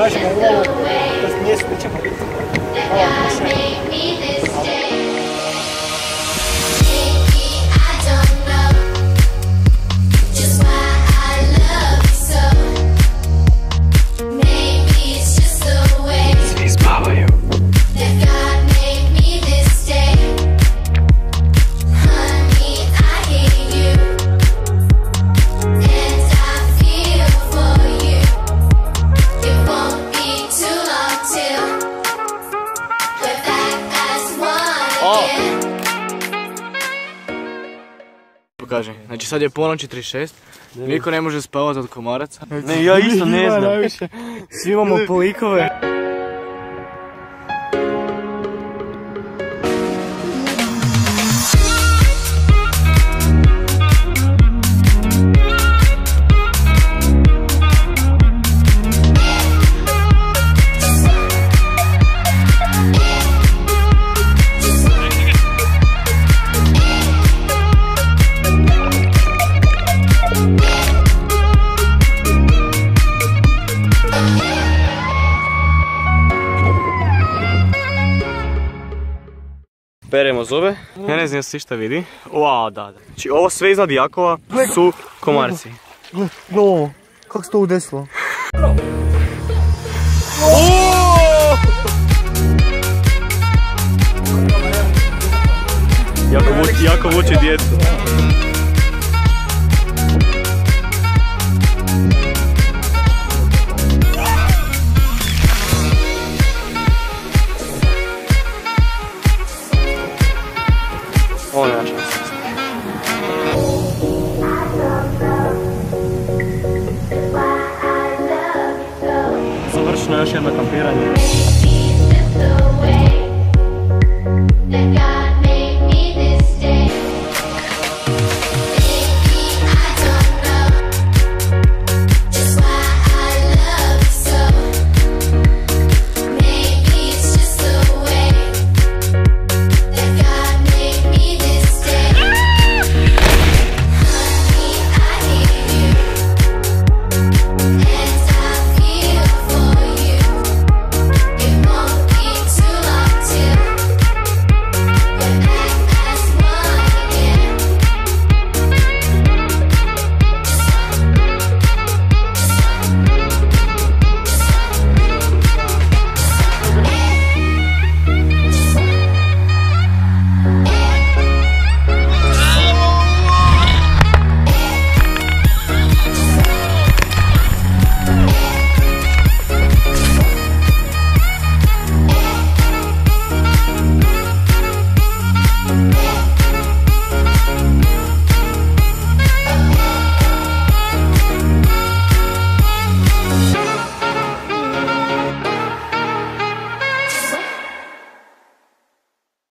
kažemo u ovo, to mjesto gdje ćemo biti. Svi spavaju. Kaže, znači sad je ponoći 36, niko ne može spavati od komaraca. Ne, ja isto ne znam. Svi imamo polikove. Peremo zube. Ja ne znam jesi šta vidi. Wow, da. Znači ovo sve iznad Jakova su komarci. Gle ovo, kako se to udesilo? Jako vuče djecu. Ovo je naša sesta. Završeno još jedno kampiranje.